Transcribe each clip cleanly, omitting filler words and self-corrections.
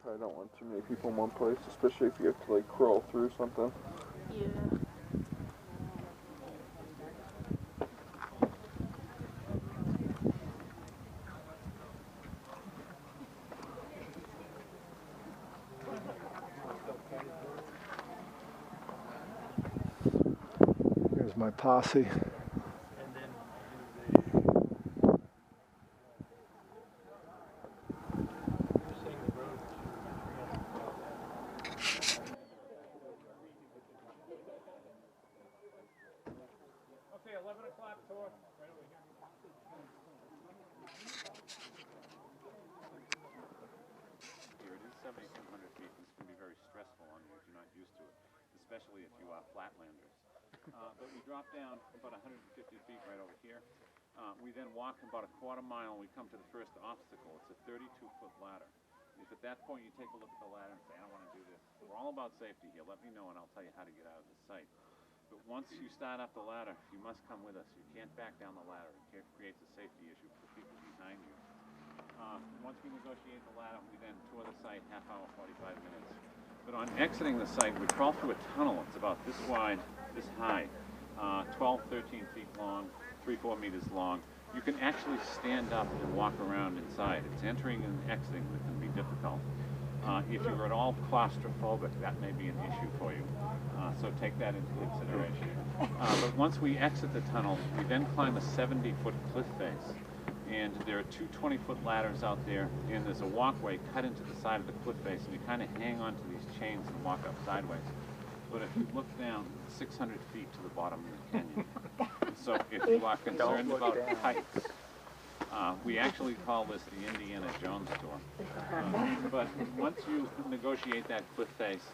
Probably don't want too many people in one place, especially if you have to like crawl through something. Yeah. Here's my posse. Okay, 11 o'clock tour, right over here. Here it is 7,700 feet. This can be very stressful on you if you're not used to it, especially if you are flatlanders. But we drop down about 150 feet right over here. We then walk about a quarter mile and we come to the first obstacle. It's a 32-foot ladder. If at that point you take a look at the ladder and say, I don't want to do this, we're all about safety here. Let me know and I'll tell you how to get out of this site. But once you start up the ladder, you must come with us. You can't back down the ladder. It creates a safety issue for the people behind you. Once we negotiate the ladder, we then tour the site, half hour, 45 minutes. But on exiting the site, we crawl through a tunnel. It's about this wide, this high, 12, 13 feet long, 3-4 meters long. You can actually stand up and walk around inside. It's entering and exiting that can be difficult. If you're at all claustrophobic, that may be an issue for you. So take that into consideration. But once we exit the tunnel, we then climb a 70-foot cliff face. And there are two 20-foot ladders out there, and there's a walkway cut into the side of the cliff face, and you kind of hang onto these chains and walk up sideways. But if you look down, 600 feet to the bottom of the canyon. So if you are concerned about heights, we actually call this the Indiana Jones tour. But once you negotiate that cliff face,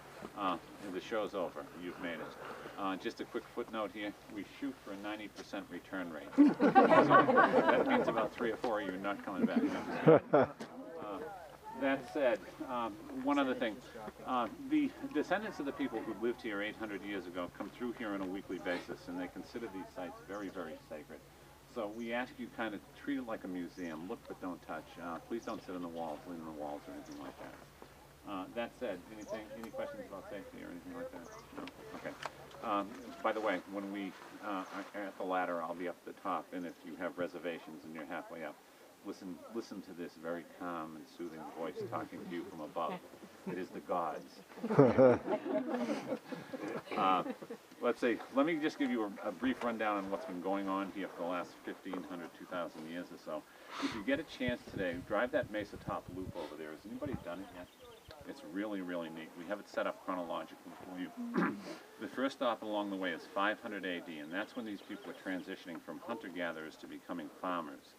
the show's over. You've made it. Just a quick footnote here. We shoot for a 90% return rate. So that means about 3 or 4 of you are not coming back. That said, one other thing. The descendants of the people who lived here 800 years ago come through here on a weekly basis, and they consider these sites very, very sacred. So we ask you kind of treat it like a museum. Look but don't touch. Please don't sit on the walls, lean on the walls, or anything like that. That said, any questions about safety or anything like that? No? Okay. By the way, when we are at the ladder, I'll be up at the top, and if you have reservations and you're halfway up, listen to this very calm and soothing voice talking to you from above. It is the gods. Let's see, let me just give you a brief rundown on what's been going on here for the last 1,500, 2,000 years or so. If you get a chance today, drive that Mesa Top loop over there. Has anybody done it yet? It's really, really neat. We have it set up chronologically for you. The first stop along the way is 500 AD, and that's when these people are transitioning from hunter-gatherers to becoming farmers.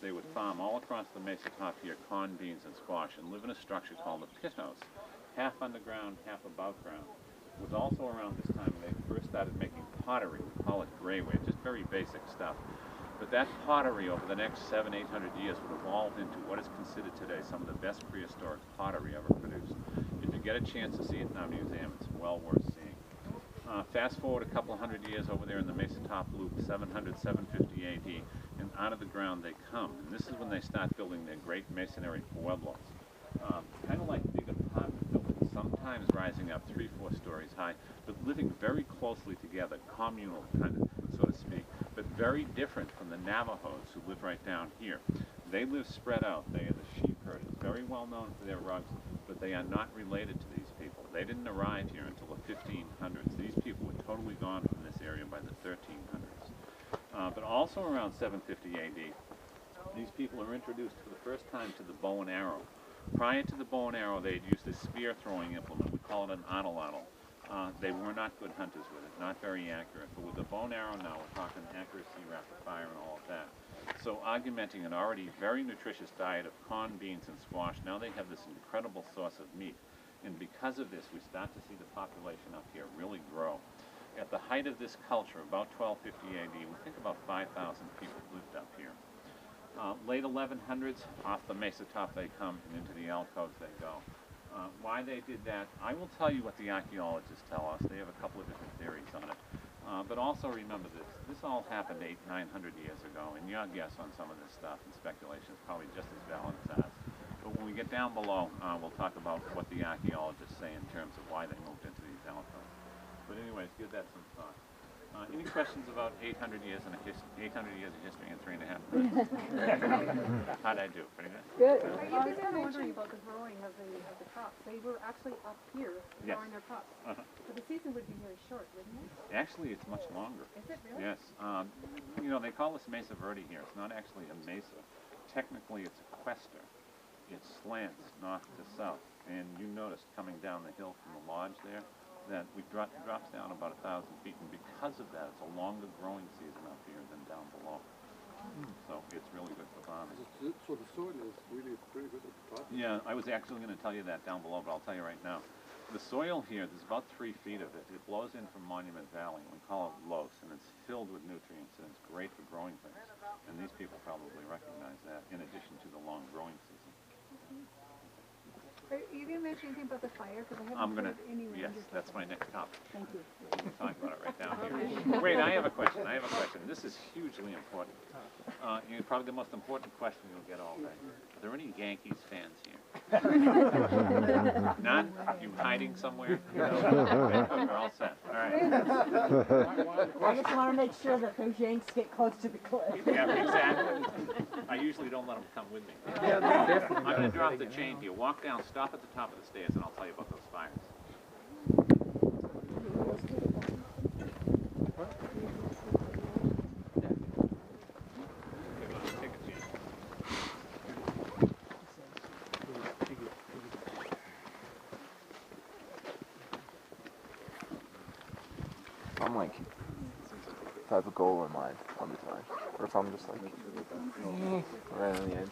They would farm all across the Mesa Top here, corn, beans, and squash, and live in a structure called a pit house, half underground, half above ground. It was also around this time they first started making pottery. We call it grayware, just very basic stuff. But that pottery over the next 700, 800 years would evolve into what is considered today some of the best prehistoric pottery ever produced. If you get a chance to see it in our museum, it's well worth seeing. Fast forward a couple hundred years over there in the Mesa Top Loop, 700, 750 AD, and out of the ground they come. And this is when they start building their great masonry pueblos. Kind of like big apartment buildings, sometimes rising up 3, 4 stories high, but living very closely together, communal kind of, so to speak, but very different from the Navajos who live right down here. They live spread out. They are the sheep herders, very well known for their rugs, but they are not related to these people. They didn't arrive here until the 1500s. These people were totally gone from this area by the 1300s. But also around 750 AD, these people are introduced for the first time to the bow and arrow. Prior to the bow and arrow, they had used a spear-throwing implement. We call it an atlatl. They were not good hunters with it, not very accurate. But with the bow and arrow now, we're talking accuracy, rapid fire, and all of that. So augmenting an already very nutritious diet of corn, beans, and squash, now they have this incredible source of meat. And because of this, we start to see the population up here really grow. At the height of this culture, about 1250 AD, we think about 5,000 people lived up here. Late 1100s, off the Mesa Top they come, and into the alcoves they go. Why they did that, I will tell you what the archaeologists tell us. They have a couple of different theories on it. But also remember this. This all happened 800, 900 years ago, and your guess on some of this stuff and speculation is probably just as valid as ours. But when we get down below, we'll talk about what the archaeologists say in terms of why they moved into these alcoves. But anyways, give that some thought. Any questions about 800 years of history in 3.5 minutes? How'd I do? Pretty good? Good. I was kind of wondering about the growing of the crops. They were actually up here growing their crops. But the season would be very short, wouldn't it? Actually, it's much longer. Is it really? Yes. You know, they call this Mesa Verde here. It's not actually a mesa. Technically, it's a quester. It slants north to south. And you noticed coming down the hill from the lodge there, that we drops down about 1,000 feet, and because of that, it's a longer growing season up here than down below. So it's really good for farming. So the soil is really pretty good at the top? Yeah, I was actually going to tell you that down below, but I'll tell you right now. The soil here, there's about 3 feet of it. It blows in from Monument Valley, and we call it loess, and it's filled with nutrients, and it's great for growing things. And these people probably recognize that, in addition to the long growing season. Are you going to mention anything about the fire? Because I I'm haven't going to, heard anywhere. yes, that's my next topic. Thank you. We'll talk about it right down here. Wait, I have a question. This is hugely important. Probably the most important question you'll get all day. Are there any Yankees fans here? None? You hiding somewhere? No? Okay, we're all set. All right. I just want to make sure that those Yanks get close to the cliff. Yeah, exactly. I usually don't let them come with me. Yeah, definitely. I'm going to drop the chain here. Walk down, stop at the top of the stairs, and I'll tell you about those fires. Take a seat. I'm like, if I have a goal in mind, I'll be fine. Or if I'm just like, right on the edge.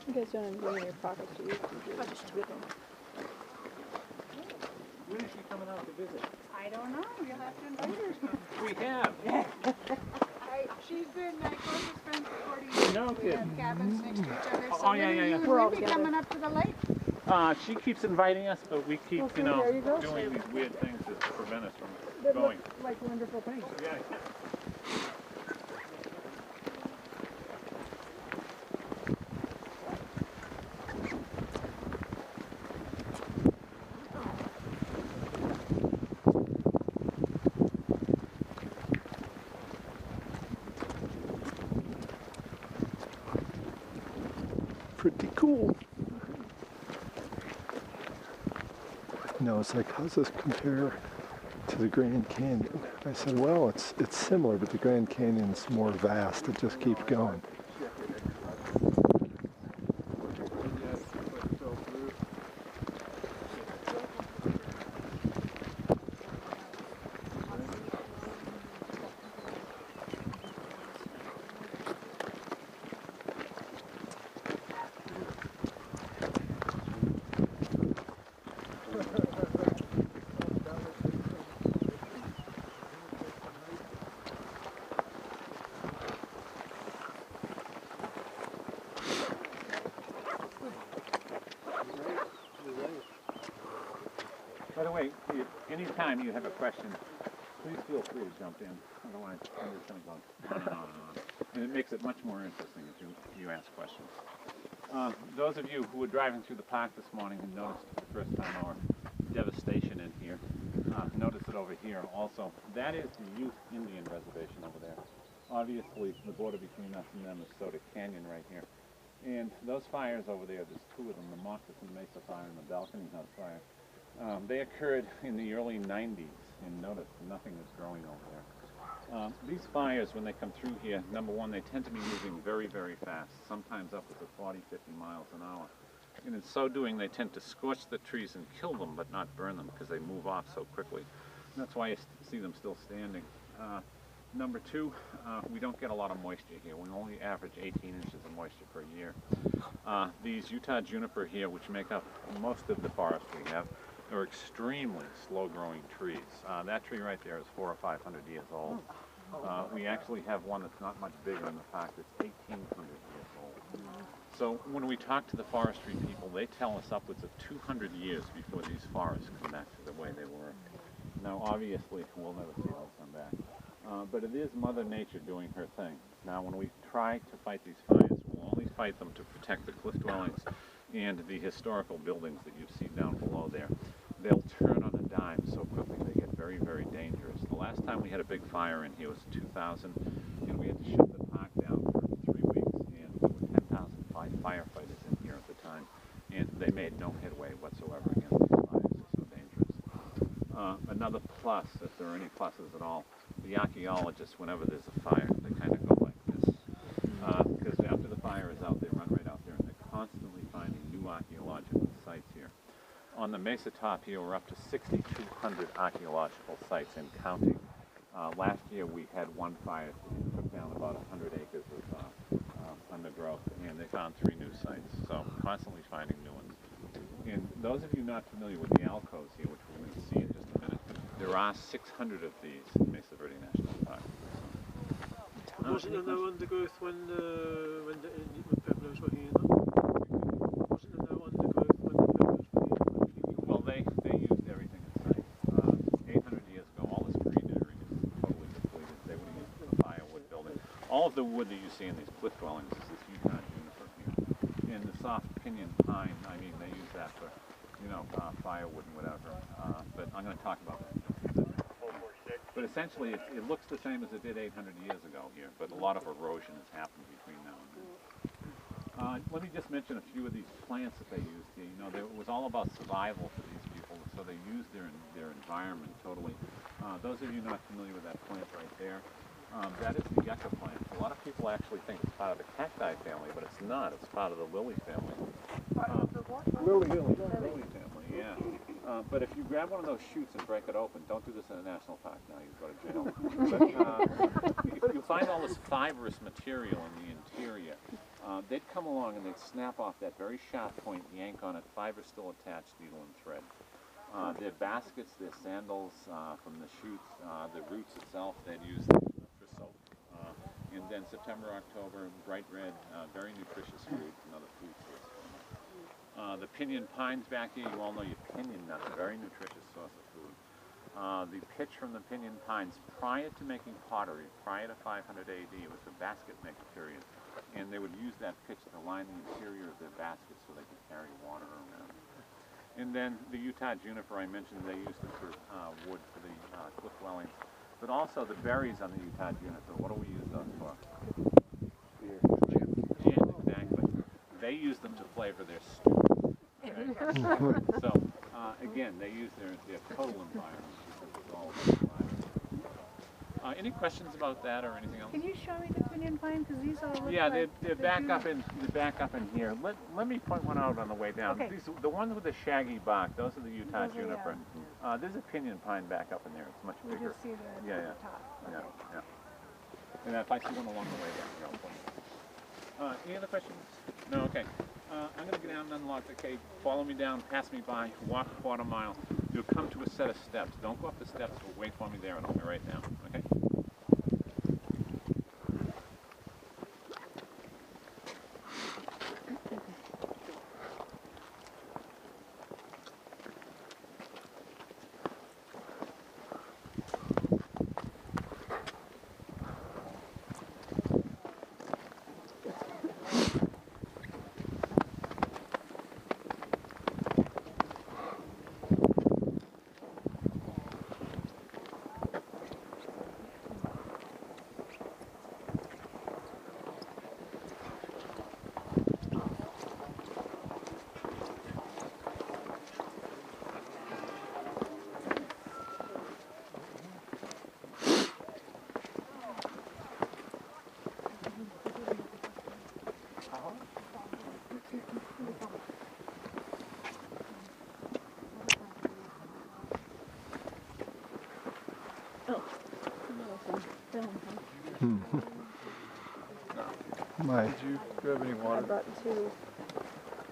You guys don't have any in your pockets, do you? I'll just do it. When is she coming out to visit? I don't know. You'll have to invite her. We have. She's been my closest friend for 40 years. No We kidding. have cabins next to each other. So Oh, yeah, when yeah, are yeah. you We're all and Ruby together. coming up to the lake? She keeps inviting us, but we keep, Okay, there you go. doing these weird things that prevent us from That going. look like wonderful things. Yeah. Pretty cool. No, it's like, how's this compare to the Grand Canyon? I said, well, it's similar, but the Grand Canyon's more vast. It just keeps going. By the way, anytime you have a question, please feel free to jump in. Otherwise, I'm just going to go on and on and on. And it makes it much more interesting if you ask questions. Those of you who were driving through the park this morning and noticed for the first time our devastation in here, notice it over here also. That is the Youth Indian Reservation over there. Obviously, the border between us and them is Soda Canyon right here. And those fires over there, there's 2 of them, the Moccasin Mesa Fire and the Balcony House Fire. They occurred in the early 90s, and notice nothing is growing over there. These fires, when they come through here, number one, they tend to be moving very, very fast, sometimes upwards of 40, 50 miles an hour. And in so doing, they tend to scorch the trees and kill them, but not burn them, because they move off so quickly. And that's why you see them still standing. Number 2, we don't get a lot of moisture here. We only average 18 inches of moisture per year. These Utah juniper here, which make up most of the forest we have, are extremely slow-growing trees. That tree right there is 400 or 500 years old. We actually have one that's not much bigger in the park that's 1,800 years old. So when we talk to the forestry people, they tell us upwards of 200 years before these forests come back to the way they were. Now, obviously, we'll never see those come back. But it is Mother Nature doing her thing. Now, when we try to fight these fires, we'll only fight them to protect the cliff dwellings and the historical buildings that you see down below there. They'll turn on a dime so quickly they get very, very dangerous. The last time we had a big fire in here was 2000, and we had to shut the park down for 3 weeks, and there were 10,000 firefighters in here at the time, and they made no headway whatsoever against these fires. They're so dangerous. Another plus, if there are any pluses at all, the archaeologists, whenever there's a fire, they kind of go like this. Because after the fire is out, they run right out there, and they're constantly finding new archaeological sites here. On the Mesa top here, we're up to 6,200 archaeological sites and counting. Last year we had one fire that took down about 100 acres of undergrowth, and they found 3 new sites, so constantly finding new ones. And those of you not familiar with the alcoves here, which we're going to see in just a minute, there are 600 of these in Mesa Verde National Park. Wasn't there no undergrowth when Pueblos were here? No? Wasn't there no undergrowth when the Pueblos were here? Well, they used everything in sight. 800 years ago, all this greenery is totally depleted. They would have used the firewood building. All of the wood that you see in these cliff dwellings is this Utah juniper here. And the soft pinyon pine, I mean, they use that for, firewood and whatever. But I'm going to talk about that. But essentially, it looks the same as it did 800 years ago here, but a lot of erosion has happened between now and then. Let me just mention a few of these plants that they used here. It was all about survival for these people, so they used their environment totally. Those of you not familiar with that plant right there, that is the yucca plant. A lot of people actually think it's part of the cacti family, but it's not. It's part of the lily family. Lily family, yeah. But if you grab one of those shoots and break it open, don't do this in a national park now, you go to jail. But you'll find all this fibrous material in the interior. They'd come along and they'd snap off that very sharp point, yank on it, fiber still attached, needle and thread. Their baskets, their sandals from the shoots, the roots itself, they'd use for soap. And then September, October, bright red, very nutritious food, another food source. The pinyon pines back here, you all know your pinyon nuts, a very nutritious source of food. The pitch from the pinyon pines, prior to making pottery, prior to 500 AD, it was the basket making period. And they would use that pitch to line the interior of their baskets so they could carry water around. And then the Utah juniper, I mentioned they used it for wood for the cliff dwellings. But also the berries on the Utah juniper, what do we use those for? Gin, exactly. They use them to flavor their stew. Okay? So, again, they use their total environment because it's all about environment. Any questions about that or anything else? Can you show me the pinyon pine? Because these all look Yeah, like they're back up in here. Let me point one out on the way down. Okay. The ones with the shaggy bark, those are the Utah Those are, juniper. There's a pinyon pine back up in there. It's much We bigger. just see the top. Okay. Yeah. And if I see one along the way down here, I'll point it. Any other questions? No? Okay. I'm going to get down and unlock the cave. Follow me down, pass me by, walk a quarter mile. You'll come to a set of steps. Don't go up the steps, but wait for me there and I'll be right down. Okay? Did you grab any I water? brought 2.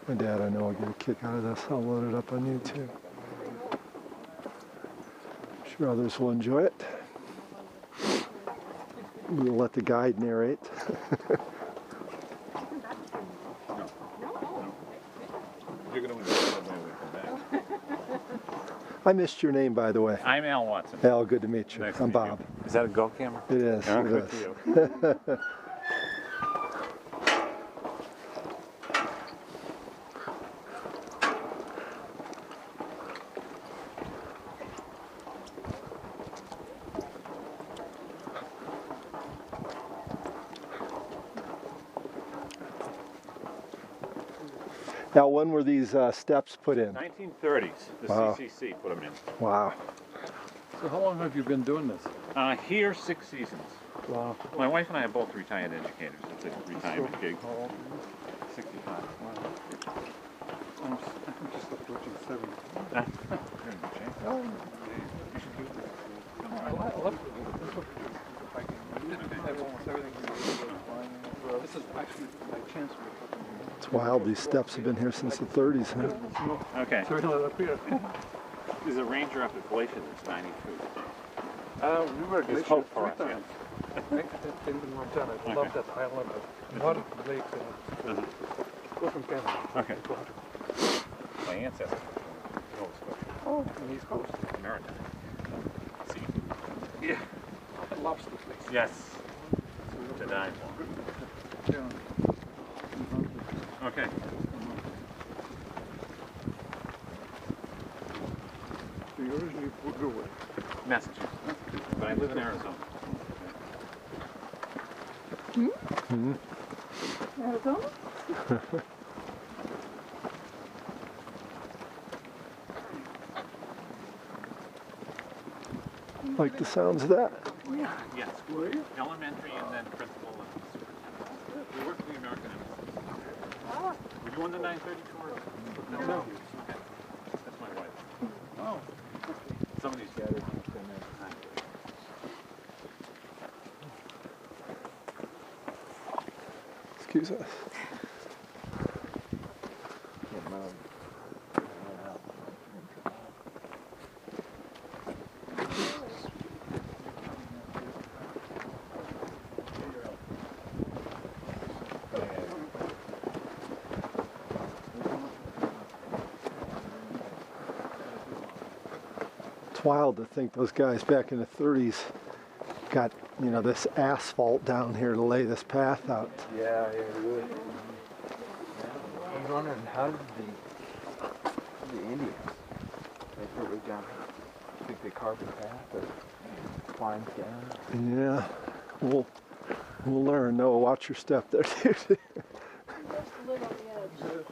my dad, I know, will get a kick out of this. I'll load it up on YouTube. I'm sure others will enjoy it. We'll let the guide narrate. You're going to enjoy it when we come back. I missed your name, by the way. I'm Al Watson. Al, good to meet you. Nice to I'm meet Bob. you. Is that a Go camera? It is. Yeah, it good is. to you. Now, when were these steps put in? 1930s, the Wow. CCC put them in. Wow. So how long have you been doing this? Here, 6 seasons. Wow. My wife and I are both retired educators. It's a retirement gig. How old 65. Wow. I'm just approaching 70. You're in good shape. Oh, You should keep this. I love it. I have almost everything. This is actually my chance for a couple of It's wild. These steps have been here since the 30s, huh? Okay. So we're up here. There's a ranger up at Glacier that's 92. We were It's glacier hope for 3 us, yeah. times. In Montana. I love that. I love it. Water, lake, go from Canada. Okay. My ancestors. Oh, from the East Coast. Maritime. See? Yeah. Lobster place. Yes. To die for. Yeah. Okay. So you originally grew away. Massachusetts. But I live in Arizona. Arizona? Like the sounds of that. Yes. Elementary and then principal and superintendent. We work for the American Embassy. Were you on the 9:30 tour? No. Okay. That's my wife. Oh. Some of these guys have been there for time. Excuse us. It's wild to think those guys back in the 30s got, you know, this asphalt down here to lay this path out. Yeah, it would. I was wondering how did the Indians make their way down here? I think they carved a path or climbed down. Yeah, we'll learn. Noah, watch your step there, dude. Just live on the edge.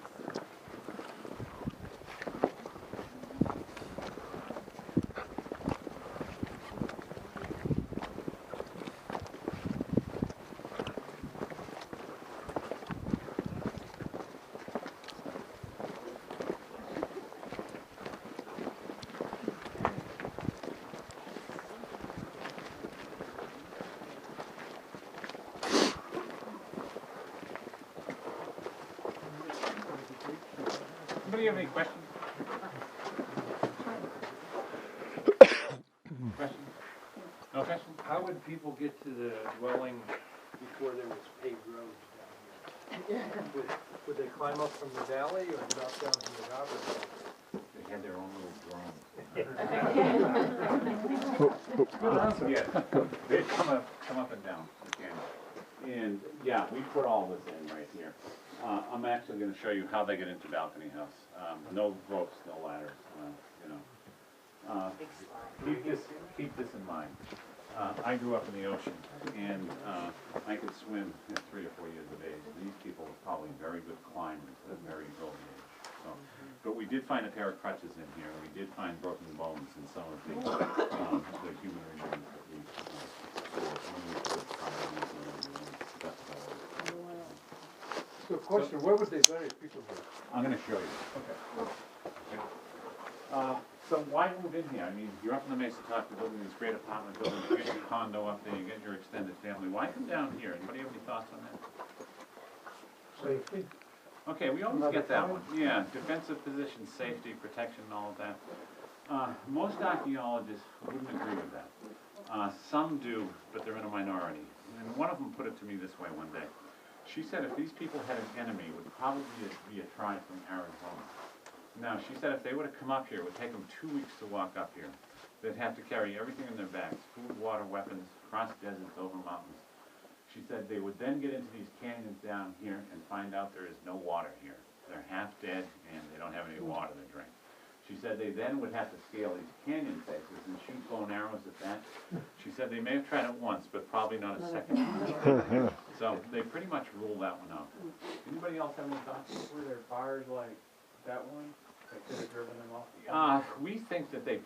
Anybody have any questions? Questions? No questions? How would people get to the dwelling before there was paved roads down here? Would they climb up from the valley or drop down from the top? They had their own little drone. Yeah, they come up and down the canyon. And yeah, we put all this in right here. I'm actually going to show you how they get into Balcony House. No ropes, no ladders, you know. Keep this in mind. I grew up in the ocean, and I could swim at 3 or 4 years of age. These people were probably very good climbers at a very early age. So, but we did find a pair of crutches in here. We did find broken bones in some of the human remains that we stored. So question, where would they bury people here? I'm going to show you. Okay. So why move in here? I mean, you're up in the Mesa Top, you're building these great apartment buildings, you get your condo up there, you get your extended family. Why come down here? Anybody have any thoughts on that? Safety? Okay, we always get that one. Yeah, defensive position, safety, protection, and all of that. Most archaeologists wouldn't agree with that. Some do, but they're in a minority. And one of them put it to me this way one day. She said if these people had an enemy, it would probably be a tribe from Arizona. Now, she said if they were to come up here, it would take them 2 weeks to walk up here. They'd have to carry everything in their bags, food, water, weapons, cross deserts, over mountains. She said they would then get into these canyons down here and find out there is no water here. They're half dead and they don't have any water to drink. She said they then would have to scale these canyon faces and shoot bow and arrows at that. She said they may have tried it once, but probably not a second time. So they pretty much ruled that one out. Anybody else have any thoughts? Were there fires like that one that could have driven them off? We think that they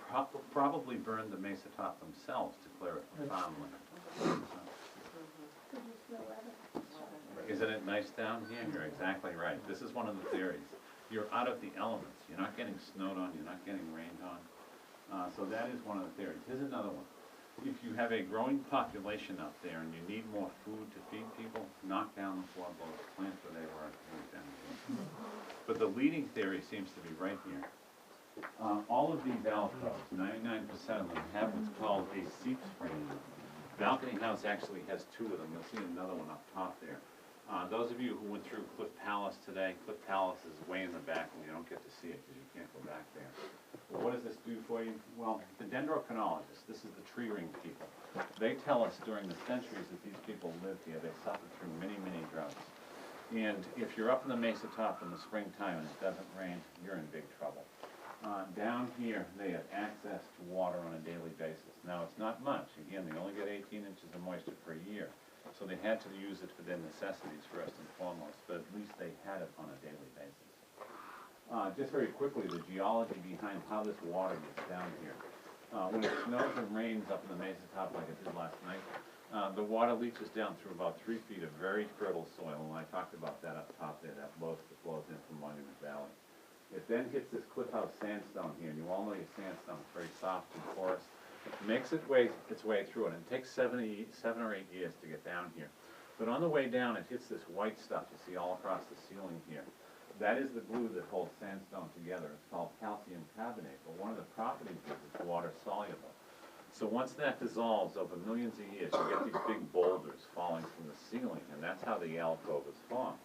probably burned the Mesa Top themselves to clear it from farmland. Isn't it nice down here? You're exactly right. This is one of the theories. You're out of the elements. You're not getting snowed on. You're not getting rained on. So that is one of the theories. Here's another one. If you have a growing population out there and you need more food to feed people, knock down the floorboards, plant where they were, down here. But the leading theory seems to be right here. All of these alcoves, 99% of them, have what's called a seep spring. Balcony House actually has two of them. You'll see another one up top there. Those of you who went through Cliff Palace today, Cliff Palace is way in the back and you don't get to see it because you can't go back there. Well, what does this do for you? Well, the dendrochronologists, this is the tree ring people, they tell us during the centuries that these people lived here, they suffered through many, many droughts. And if you're up in the Mesa Top in the springtime and it doesn't rain, you're in big trouble. Down here, they have access to water on a daily basis. Now, it's not much. Again, they only get 18 inches of moisture per year. So they had to use it for their necessities first and foremost, but at least they had it on a daily basis. Just very quickly, the geology behind how this water gets down here. When it snows and rains up in the Mesa Top like it did last night, the water leaches down through about 3 feet of very fertile soil, and I talked about that up top there, that loess that flows in from Monument Valley. It then hits this cliff house sandstone here, and you all know your sandstone is very soft and porous. It makes its way through it, and it takes 7 or 8 years to get down here. But on the way down, it hits this white stuff you see all across the ceiling here. That is the glue that holds sandstone together. It's called calcium carbonate, but one of the properties is it's water soluble. So once that dissolves over millions of years, you get these big boulders falling from the ceiling, and that's how the alcove is formed.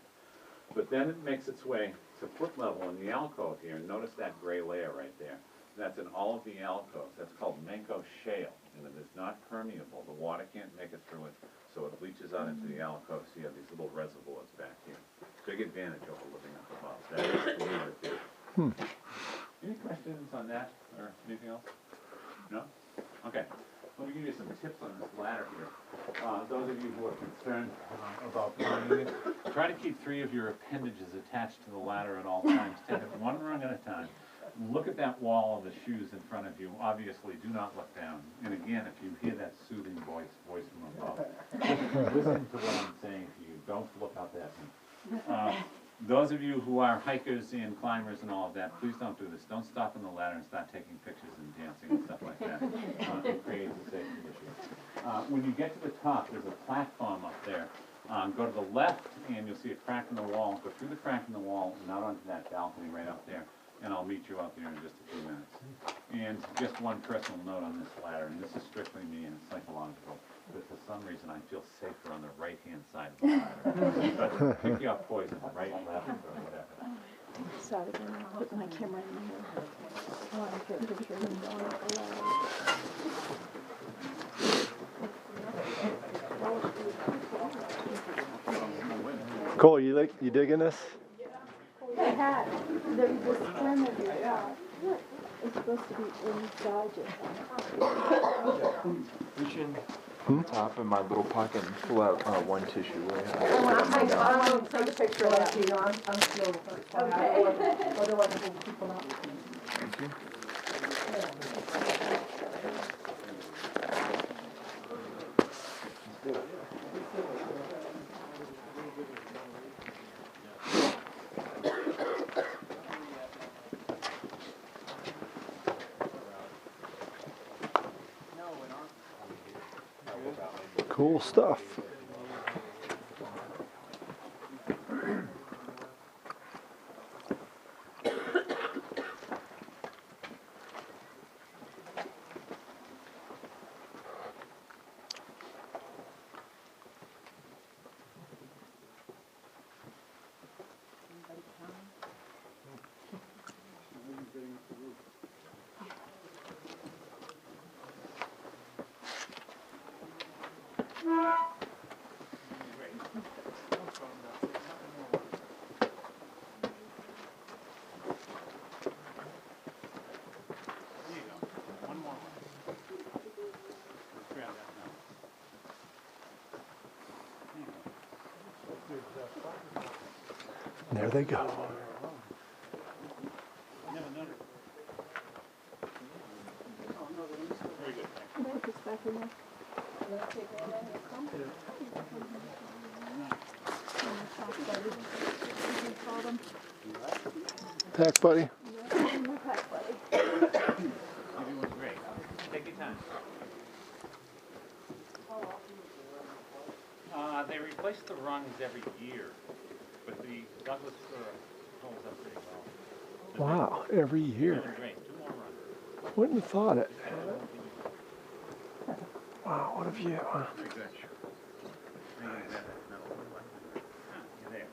But then it makes its way to foot level in the alcove here, and notice that gray layer right there. That's in all of the alcoves. That's called manco shale, and it is not permeable. The water can't make it through it, so it leaches out into the alcove, so you have these little reservoirs back here. Big advantage over living up above. That is the leader theory. Any questions on that, or anything else? No? Okay. Let me give you some tips on this ladder here. Those of you who are concerned about climbing it, try to keep 3 of your appendages attached to the ladder at all times. Take it one rung at a time. Look at that wall of the shoes in front of you. Obviously, do not look down. And again, if you hear that soothing voice from above, listen to what I'm saying to you. Don't look up at me. Those of you who are hikers and climbers and all of that, please don't do this. Don't stop on the ladder and start taking pictures and dancing and stuff like that. It creates a safety issue. When you get to the top, there's a platform up there. Go to the left and you'll see a crack in the wall. Go through the crack in the wall and out onto that balcony right up there. And I'll meet you out there in just a few minutes. And just one personal note on this ladder, and this is strictly me and it's psychological, but for some reason I feel safer on the right-hand side of the ladder. But pick you up poison, right, left, or whatever. Sorry, I put my camera in here. I want to get a picture of them going up the ladder. Cole, you digging this? They had, there was this perimeter it's supposed to be inside your Reach in top in my little pocket and pull out one tissue. I want to take a picture of that, you know, I'm still the first one. Okay. Otherwise, I will keep them up. Thank you. Cool stuff. And there they go. Put this back in there. Pack buddy. You're doing great. Take your time. They replace the rungs every year, but the Douglas fir holds up pretty well. Wow, every You're year. doing great. 2 more runs. Wouldn't have thought it. Wow, what a view, huh? Very good. You're there.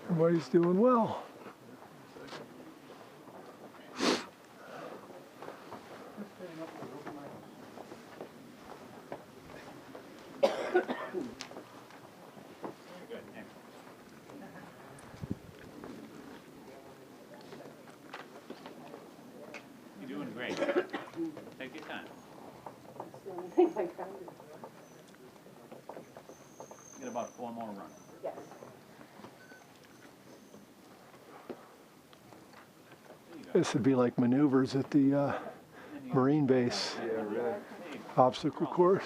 Everybody's doing well. You're doing great. Take your time. Get about 4 more runs. Yes. This would be like maneuvers at the Marine base obstacle course.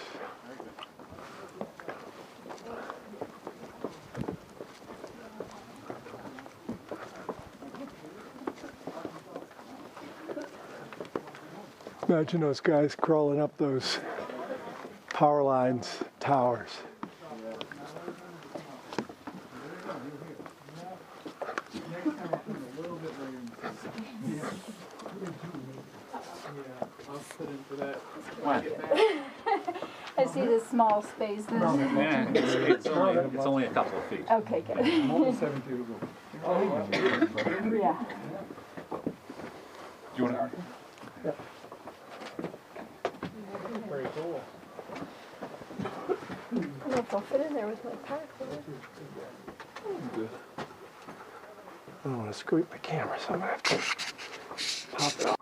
Imagine those guys crawling up those power lines, towers. I see the small spaces. Yeah, it's only a couple of feet. Okay, good. Yeah. Do you want to? Very cool. I don't know if I'll fit in there with my car. I don't want to scrape my camera, so I'm going to have to pop it off.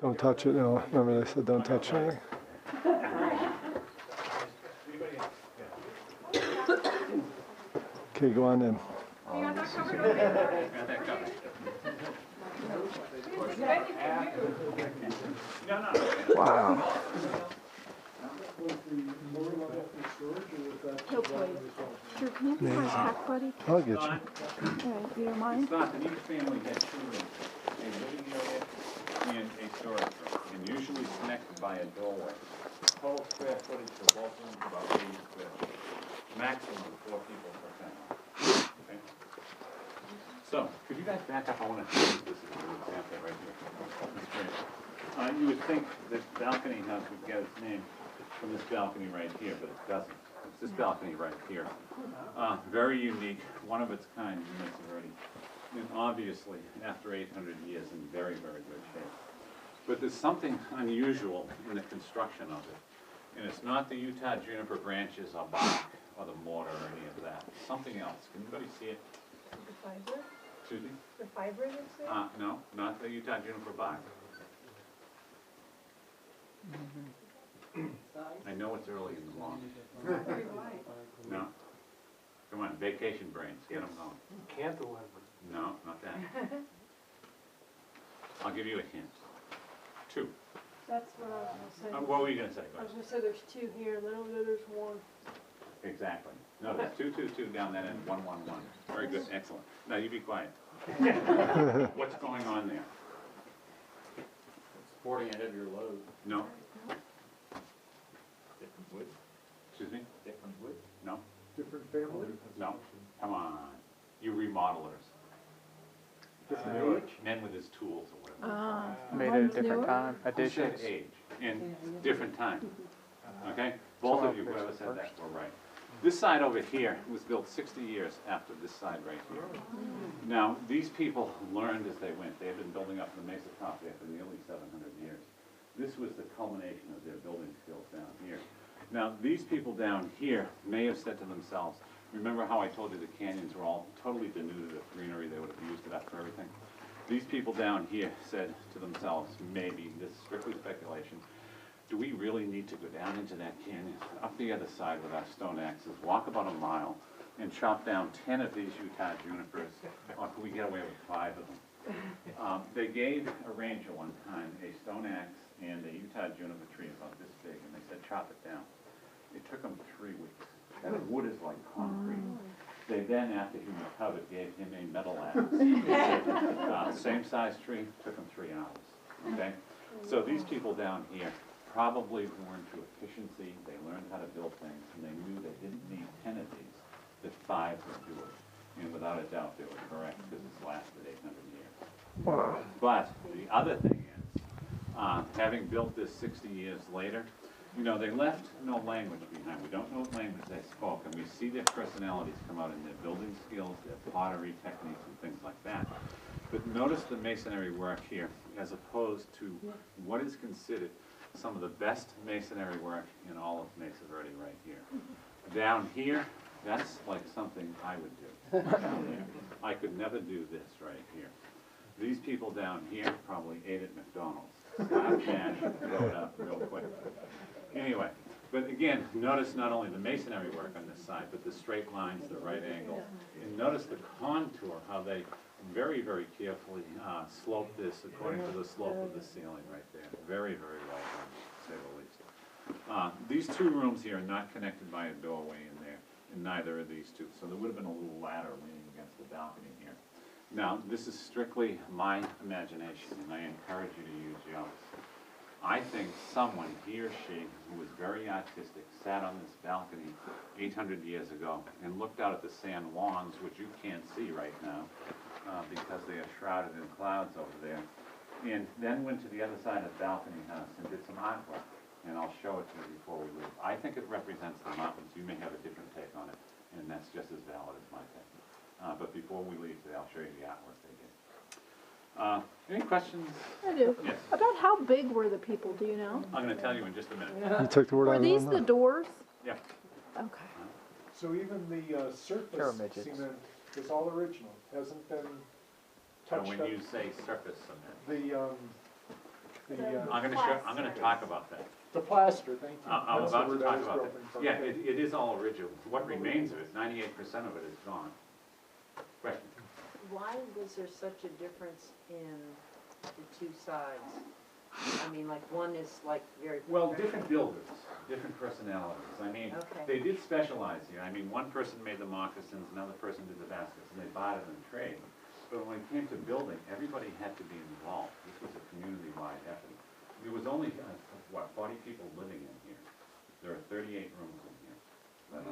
Don't touch it. No, remember they said don't touch anything. Okay, go on in. Wow. He'll play. Sure, can you be my pack buddy? I'll get you. All right, you don't mind? It's not that each family has children, a living area and a storage room, and usually connected by a doorway. Total square footage for both rooms about 80 square feet. Maximum 4 people per family. Okay? So, could you guys back up? I want to show you this is an example right here. That's great. You would think this balcony house would get its name from this balcony right here, but it doesn't. It's this balcony right here. Very unique, one of its kind in Mesa Verde. And obviously, after 800 years, in very, very good shape. But there's something unusual in the construction of it. And it's not the Utah juniper branches or bark or the mortar or any of that. Something else. Can anybody see it? The fiber? Excuse me? The fiber that's there? No, not the Utah juniper bark. I know it's early in the morning. Very white. No. Come on, vacation brains, get them going. Cantilever. No, not that. I'll give you a hint. 2. That's what I was gonna say. What were you going to say? I was gonna say there's 2 here, and then over there there's 1. Exactly. No, there's 2, 2, 2 down that end, 1, 1, 1. Very good, excellent. Now you be quiet. What's going on there? Supporting a heavier load. No? Different wood. Excuse me? Different wood. No? Different No, come on. You remodelers. Men with his tools or whatever. Made at a different time, Who said additions. age? In different time. Okay? Both of you, whoever said that, were right. This side over here was built 60 years after this side right here. Now, these people learned as they went. They had been building up the Mesa Top there for nearly 700 years. This was the culmination of their building skills down here. Now, these people down here may have said to themselves, remember how I told you the canyons were all totally denuded of greenery, they would have used it up for everything? These people down here said to themselves, maybe, this is strictly speculation, do we really need to go down into that canyon, up the other side with our stone axes, walk about a mile, and chop down 10 of these Utah junipers, or can we get away with 5 of them? They gave a ranger one time a stone axe and a Utah juniper tree about this big, and they said, chop it down. It took them 3 weeks. And the wood is like concrete. They then, after he recovered, gave him a metal axe. Same size tree, took them 3 hours. Okay? So these people down here probably learned through efficiency, they learned how to build things, and they knew they didn't need 10 of these, that 5 would do it. And without a doubt, they were correct, because it's lasted 800 years. Wow. But the other thing is, having built this 60 years later, you know, they left no language behind. We don't know what language they spoke, and we see their personalities come out in their building skills, their pottery techniques, and things like that. But notice the masonry work here, as opposed to what is considered some of the best masonry work in all of Mesa Verde right here. Down here, that's like something I would do down there. I could never do this right here. These people down here probably ate at McDonald's. Slap dash, throw it up real quick. Anyway, but again, notice not only the masonry work on this side, but the straight lines, the right angles. And notice the contour, how they very, very carefully slope this according to the slope of the ceiling right there. Very, very well done, to say the least. These 2 rooms here are not connected by a doorway in there, and neither are these 2. So there would have been a little ladder leaning against the balcony here. Now, this is strictly my imagination, and I encourage you to use yours. I think someone, he or she, who was very artistic, sat on this balcony 800 years ago and looked out at the San Juans, which you can't see right now because they are shrouded in clouds over there, and then went to the other side of the balcony house and did some artwork. And I'll show it to you before we leave. I think it represents the mountains. You may have a different take on it, and that's just as valid as my take. But before we leave today, I'll show you the artwork they did. Any questions? I do. Yes. About how big were the people, do you know? I'm going to tell you in just a minute. You took the word Were out of these my the mouth. doors? Yeah. Okay. So even the surface midgets. cement is all original, hasn't been So touched when up? you say surface cement, The I'm going to talk about that. the plaster, thank you. I'm That's the about to word I talk was about groping that. for. Yeah, it is all original. What remains of it, 98% of it is gone. Question? Why was there such a difference in the 2 sides? I mean, like, one is like very... Well, different builders, different personalities. I mean, Okay. they did specialize here. I mean, one person made the moccasins, another person did the baskets, and they bought it in trade. But when it came to building, everybody had to be involved. This was a community-wide effort. There was only, 40 people living in here. There are 38 rooms in here. But,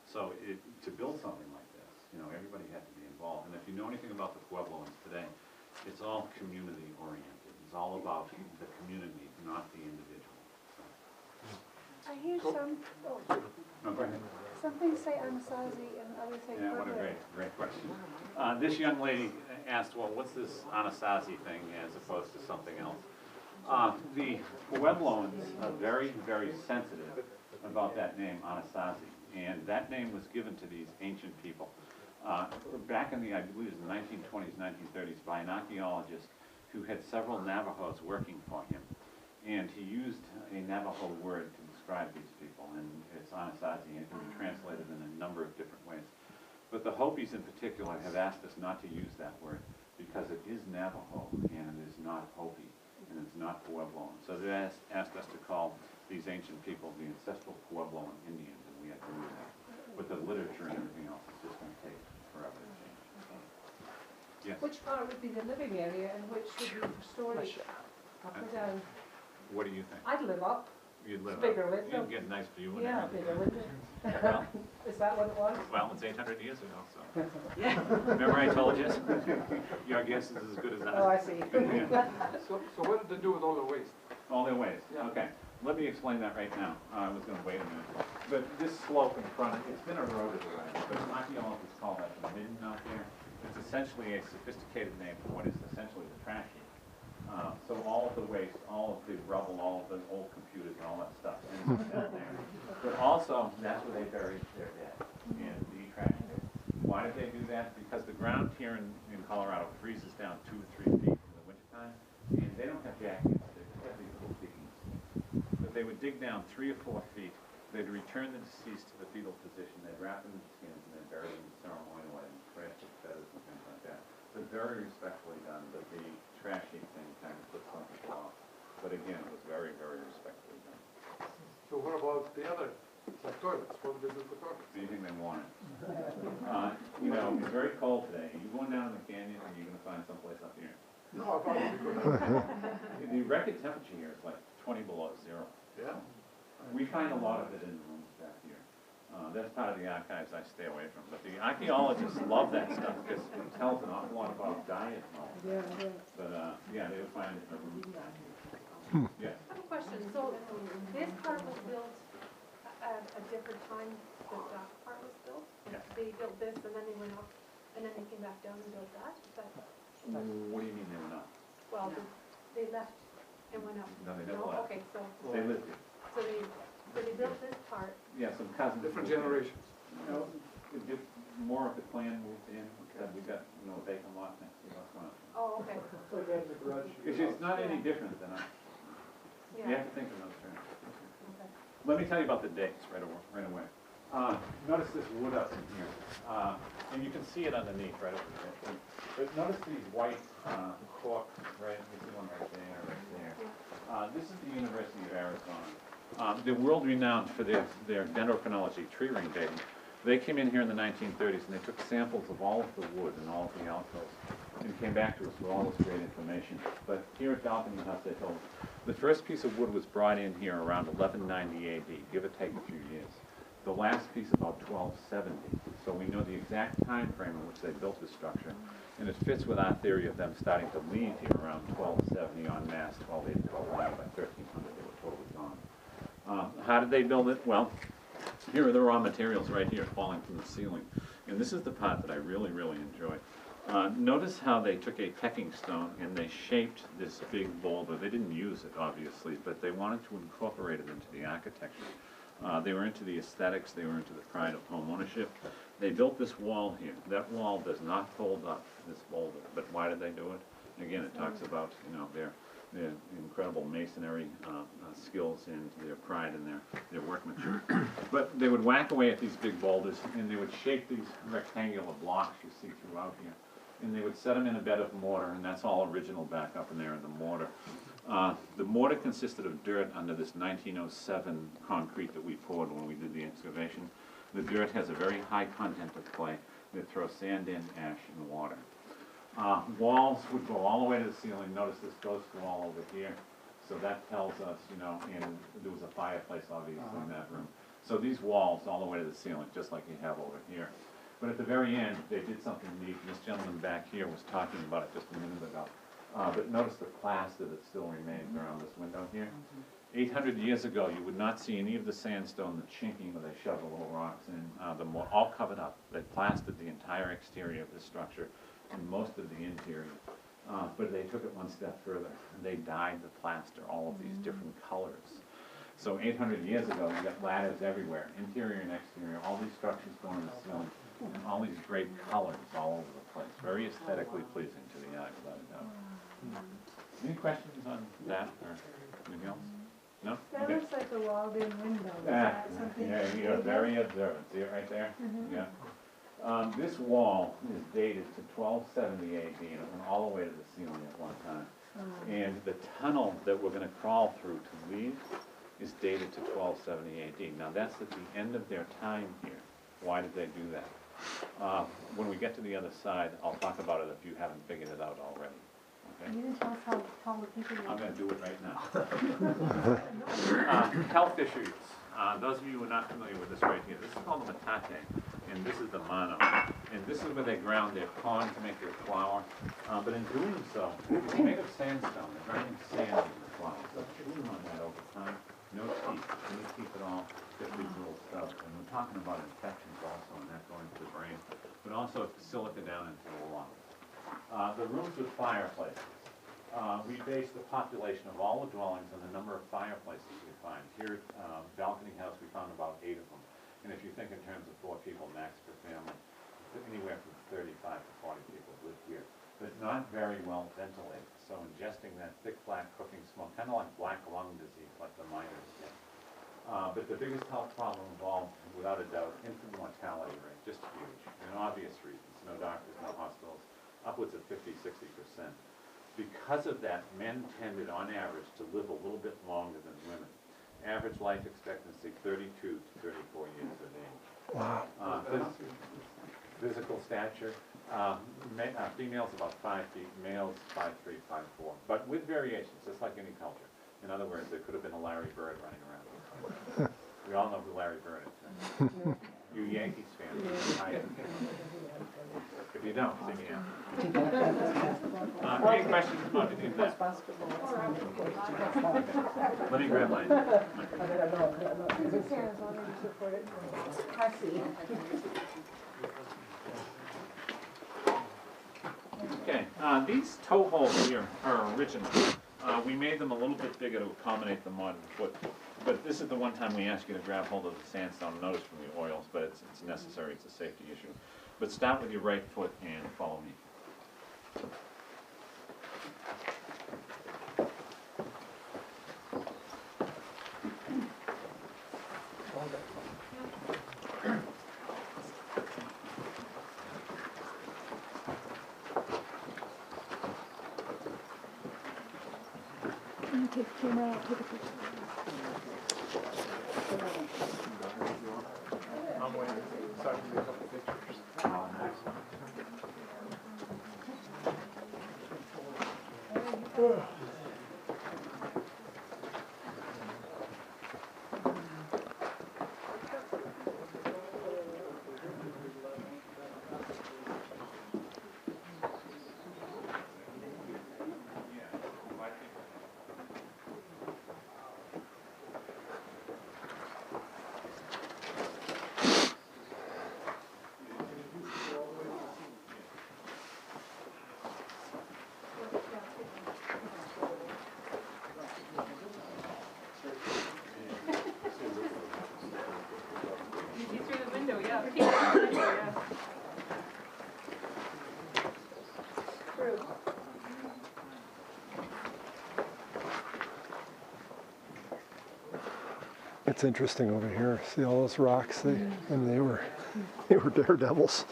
so to build something like this, you know, everybody had to be involved. And if you know anything about the Puebloans today, it's all community-oriented. It's all about the community, not the individual. I hear some, No, go ahead. some things say Anasazi and others say Yeah, what a Pueblo. great question. This young lady asked, well, what's this Anasazi thing as opposed to something else? The Puebloans are very, very sensitive about that name, Anasazi. And that name was given to these ancient people. Back in the, I believe it was the 1920s, 1930s, by an archaeologist who had several Navajos working for him. And he used a Navajo word to describe these people, and it's Anasazi, and it can be translated in a number of different ways. But the Hopis in particular have asked us not to use that word because it is Navajo, and it is not Hopi, and it's not Puebloan. So they asked us to call these ancient people the ancestral Puebloan Indians, and we had to do that. With the literature and everything else, it's just going to take forever to change. Yes? Which part would be the living area and which would be restored up or down? What do you think? I'd live up. You'd live Bigger up. window. You'd get a nice view and Yeah, everything. bigger window. Well, Is that what it was? well, it's 800 years ago, so. Yeah. Remember I told you? Your guess is as good as Oh, I ours. see. So what did they do with all the waste? All their ways, Yeah. okay. Let me explain that right now. I was gonna wait a minute. But this slope in front, it's been eroded already, but archaeologists call that the midden out there. It's essentially a sophisticated name for what is essentially the trash heap. So all of the waste, all of the rubble, all of the old computers and all that stuff ends up down there. But also, that's where they buried their dead, in the trash pit. Why did they do that? Because the ground here in Colorado freezes down 2 or 3 feet in the wintertime, and they don't have jackets, they just have these little digging skins. But they would dig down 3 or 4 feet, they'd return the deceased to the fetal position, they'd wrap them in skins, and they'd bury them in ceremonial and trash with feathers and things like that. So very respectfully done, but the trash heap thing kind of put some people off. But again, it was very, very respectfully done. So what about the other, like toilets? What did they do for toilets? Anything they wanted. You know, it's very cold today. Are you going down in the canyon, or are you going to find someplace up here? No, I thought it'd be good. The record temperature here is like 20 below zero. Yeah? We find a lot of it in the rooms back here. That's part of the archives I stay away from. But the archaeologists love that stuff because it tells an awful lot about diet and all. But yeah, they would find it in the rooms. Yeah. I have a question. So this part was built at a different time than that part was built? Yes. They built this and then they went up and then they came back down and built that? Is that What do you mean they were not? well, they left and went up? No, they never left. Okay, so They lived here. they built this part. Yeah, some cousins. Different moved in. generations. No, more of the clan moved in. We got, you know, a vacant lot next to us. Oh, okay. So they had the garage. It's not any different than us. You Yeah. have to think of those terms. Okay. Let me tell you about the dates right away. Notice this wood up in here, and you can see it underneath right over there. But notice these white corks, right? You see one right there, right there. This is the University of Arizona. They're world-renowned for their dendrochronology, tree ring dating. They came in here in the 1930s and they took samples of all of the wood and all of the alcoves and came back to us with all this great information. But here at Balcony House, they told us the first piece of wood was brought in here around 1190 AD, give or take a few years. The last piece about 1270. So we know the exact time frame in which they built this structure. And it fits with our theory of them starting to leave here around 1270 en masse, 1280, 1290, by 1300 they were totally gone. How did they build it? Well, here are the raw materials right here falling from the ceiling. And this is the part that I really, really enjoy. Notice how they took a pecking stone and they shaped this big boulder. They didn't use it, obviously, but they wanted to incorporate it into the architecture. They were into the aesthetics. They were into the pride of home ownership. They built this wall here. That wall does not hold up this boulder. But why did they do it? Again, it talks about, you know, their incredible masonry skills and their pride in their workmanship. But they would whack away at these big boulders and they would shape these rectangular blocks you see throughout here. And they would set them in a bed of mortar, and that's all original back up in there in the mortar. The mortar consisted of dirt under this 1907 concrete that we poured when we did the excavation. The dirt has a very high content of clay. They throw sand in, ash, and water. Walls would go all the way to the ceiling. Notice this ghost wall over here. So that tells us, you know, and there was a fireplace obviously in that room. So these walls all the way to the ceiling, just like you have over here. But at the very end, they did something neat. This gentleman back here was talking about it just a minute ago. But notice the plaster that still remains around this window here. 800 years ago, you would not see any of the sandstone, the chinking where they shoved the little rocks in, all covered up. They plastered the entire exterior of this structure and most of the interior. But they took it one step further. They dyed the plaster all of these different colors. So 800 years ago, you got ladders everywhere, interior and exterior, all these structures going to the ceiling, and all these great colors all over the place. Very aesthetically pleasing to the eye, without a doubt. Any questions on that or anything else? No? That Okay. looks like a walled-in window. Is Ah, that something? yeah, you're very observant. See it right there? Yeah. This wall is dated to 1270 AD, and it went all the way to the ceiling at one time. And the tunnel that we're going to crawl through to leave is dated to 1270 AD. Now that's at the end of their time here. Why did they do that? When we get to the other side, I'll talk about it if you haven't figured it out already. okay? You didn't tell us how tall the people I'm were. gonna do it right now. Health issues. Those of you who are not familiar with this right here, this is called the metate, and this is the mano. And this is where they ground their corn to make their flour. But in doing so, it's made of sandstone. They're grinding sand into the flour. So chewing on that over time, no teeth, any teeth at all, just these little stubs. And we're talking about infections also, and that going to the brain, but also silica down into the lungs. The rooms with fireplaces. We base the population of all the dwellings on the number of fireplaces we find. Here at Balcony House, we found about 8 of them. And if you think in terms of 4 people max per family, anywhere from 35 to 40 people live here. But not very well ventilated. So ingesting that thick, black cooking smoke, kind of like black lung disease, like the miners get. But the biggest health problem involved, without a doubt, infant mortality rate, just huge. And obvious reasons, no doctors, no hospitals, upwards of 50, 60%. Because of that, men tended, on average, to live a little bit longer than women. Average life expectancy, 32 to 34 years of age. Wow. Physical stature, females about 5 feet, males 5'3", 5'4", but with variations, just like any culture. In other words, there could have been a Larry Bird running around. We all know who Larry Bird is. Right? You Yankees fans, right? If you don't, sing me out. Any questions about any of that? Let me grab mine. Okay, these toe holes here are original. We made them a little bit bigger to accommodate the modern foot. But this is the one time we ask you to grab hold of the sandstone. Notice from the oils, but it's necessary. It's a safety issue. But start with your right foot and follow me. Can you take the camera out, take a picture? I'm waiting. So I can take a couple pictures. You through the window, yeah. Peek through the window, yeah. It's interesting over here. See all those rocks? They were daredevils.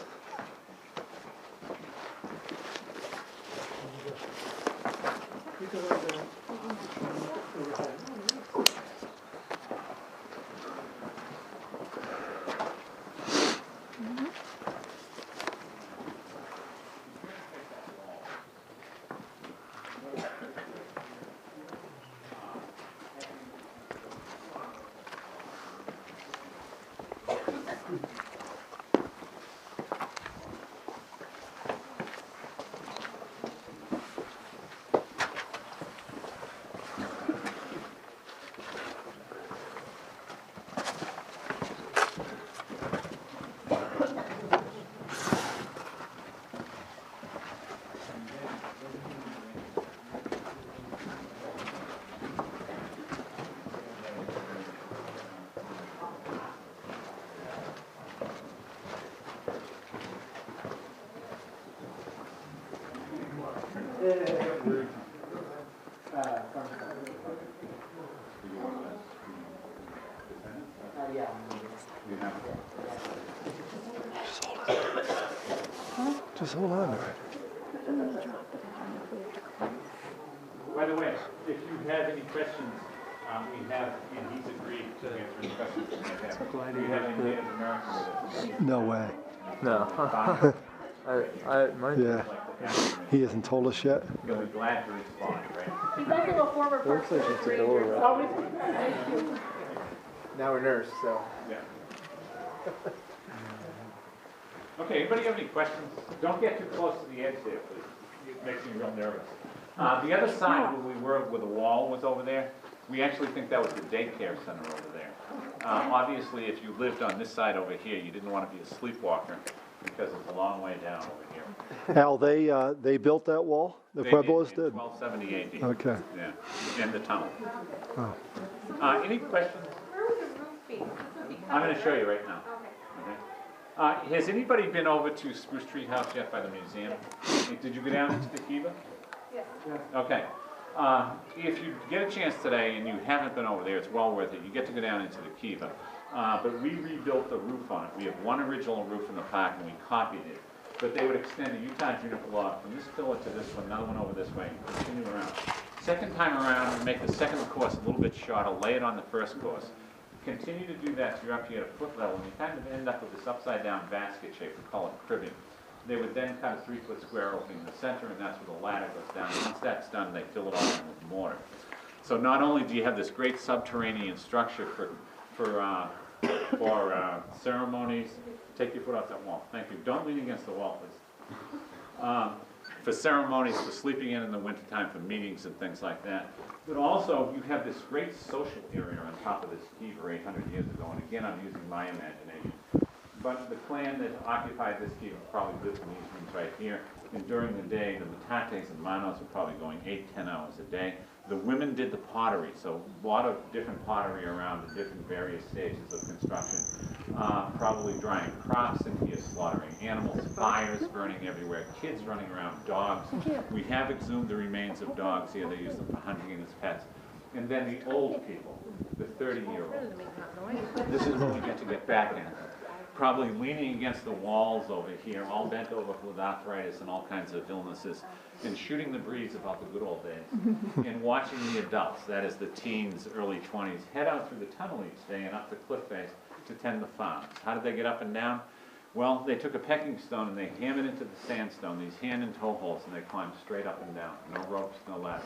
Just hold on to it. By the way, if you have any questions, we have, and he's agreed to answer any questions you may have. Do you have any Native American with us? No way. No. Yeah. He hasn't told us yet. You'll be glad to respond, right? He's also a former Parks and Rec ranger. Now a nurse, so. Yeah. Okay, anybody have any questions? Don't get too close to the edge there, please. It makes me real nervous. The other side where we were, where the wall was over there, we actually think that was the daycare center over there. Obviously, if you lived on this side over here, you didn't want to be a sleepwalker because it's a long way down over here. Al, they built that wall? The Pueblos did? 1270 AD. Okay. Yeah, and the tunnel. Oh. Any questions? Where would the roof be? This would be I'm going to covered, show you right? right now. Okay. Has anybody been over to Spruce Tree House yet by the museum? Did you go down into the kiva? Yes. Okay. If you get a chance today and you haven't been over there, it's well worth it. You get to go down into the kiva. But we rebuilt the roof on it. We have one original roof in the park and we copied it. But they would extend a Utah juniper log from this pillar to this one, another one over this way, and continue around. Second time around, we make the second course a little bit shorter, lay it on the first course. Continue to do that so you're up here at a foot level, and you kind of end up with this upside down basket shape. We call it cribbing. They would then cut a 3-foot square opening in the center, and that's where the ladder goes down. And once that's done, they fill it all in with mortar. So not only do you have this great subterranean structure for ceremonies, take your foot off that wall. Thank you. Don't lean against the wall, please. For ceremonies, for sleeping in the wintertime, for meetings and things like that. But also, you have this great social area on top of this kiva 800 years ago. And again, I'm using my imagination. But the clan that occupied this kiva probably lived in these rooms right here. And during the day, the Metates and Manos were probably going 8-10 hours a day. The women did the pottery, so a lot of different pottery around the different various stages of construction. Probably drying crops in here, slaughtering animals, fires burning everywhere, kids running around, dogs. We have exhumed the remains of dogs here. They use them for hunting as pets. And then the old people, the 30-year-olds. This is what we get to get back in. Probably leaning against the walls over here, all bent over with arthritis and all kinds of illnesses, and shooting the breeze about the good old days, and watching the adults, that is the teens, early 20s, head out through the tunnel each day and up the cliff face to tend the farms. How did they get up and down? Well, they took a pecking stone and they hammered into the sandstone, these hand and toe holes, and they climbed straight up and down. No ropes, no ladders.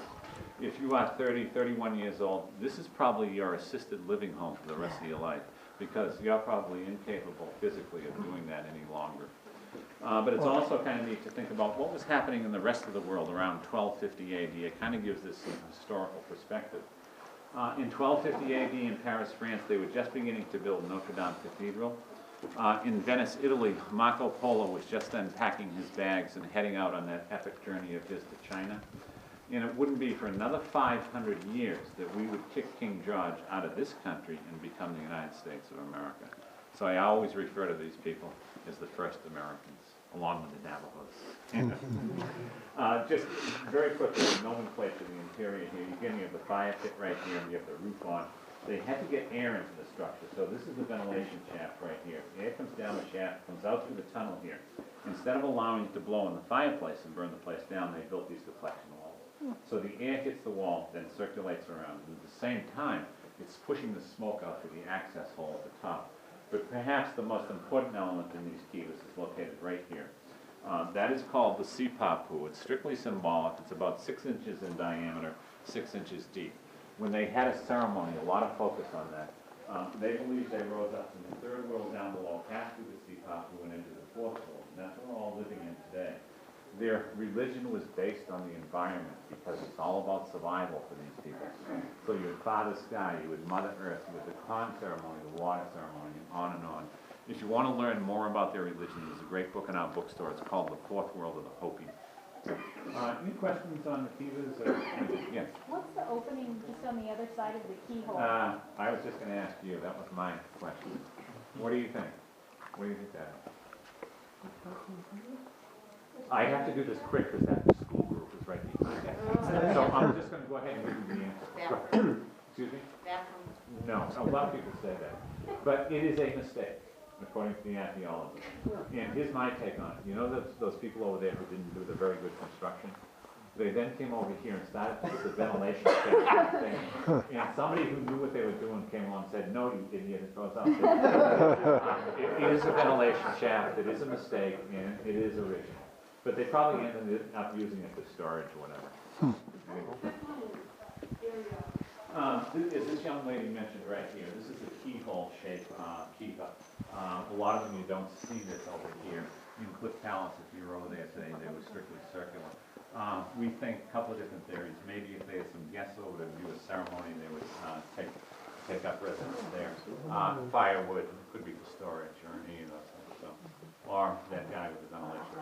If you are 30, 31 years old, this is probably your assisted living home for the rest of your life, because you're probably incapable physically of doing that any longer. But it's also kind of neat to think about what was happening in the rest of the world around 1250 AD. It kind of gives this some historical perspective. In 1250 AD in Paris, France, they were just beginning to build Notre Dame Cathedral. In Venice, Italy, Marco Polo was just then packing his bags and heading out on that epic journey of his to China. And it wouldn't be for another 500 years that we would kick King George out of this country and become the United States of America. So I always refer to these people as the first Americans, along with the Navajos. Just very quickly, the nomenclature of the interior here. Again, you have the fire pit right here, and you have the roof on. They had to get air into the structure, so this is the ventilation shaft right here. Air comes down the shaft, comes out through the tunnel here. Instead of allowing it to blow in the fireplace and burn the place down, they built these deflection walls. So the air hits the wall, then circulates around, and at the same time, it's pushing the smoke out through the access hole at the top. But perhaps the most important element in these kivas is located right here. That is called the sipapu. It's strictly symbolic. It's about 6 inches in diameter, 6 inches deep. When they had a ceremony, a lot of focus on that. They believe they rose up from the 3rd world down below, passed through the sipapu, and into the 4th world. And that's what we're all living in today. Their religion was based on the environment because it's all about survival for these people. So you had Father Sky, you had Mother Earth, you had the Khan ceremony, the water ceremony, and on and on. If you want to learn more about their religion, there's a great book in our bookstore. It's called The 4th World of the Hopi. Any questions on the kivas? Yes? What's the opening just on the other side of the keyhole? I was just going to ask you. That was my question. What do you think? What do you think that is? I have to do this quick because that school group is right behind it. So I'm just going to go ahead and give you the answer. Excuse me? Bathroom. No, a lot of people say that. But it is a mistake, according to the archaeologist. And here's my take on it. You know those people over there who didn't do the very good construction? They then came over here and started to put the ventilation thing. And somebody who knew what they were doing came along and said, "No, you idiot, it goes up there." It is a ventilation shaft. It is a mistake, and it is original. But they probably ended up using it for storage or whatever. As this young lady mentioned right here, this is a keyhole shaped keeper. A lot of them you don't see this over here. In Cliff Palace, if you were over there today, they were strictly circular. We think a couple of different theories. Maybe if they had some guests over to view a ceremony, they would take up residence there. Firewood could be for storage or any of those things. So, or that guy with the ventilation.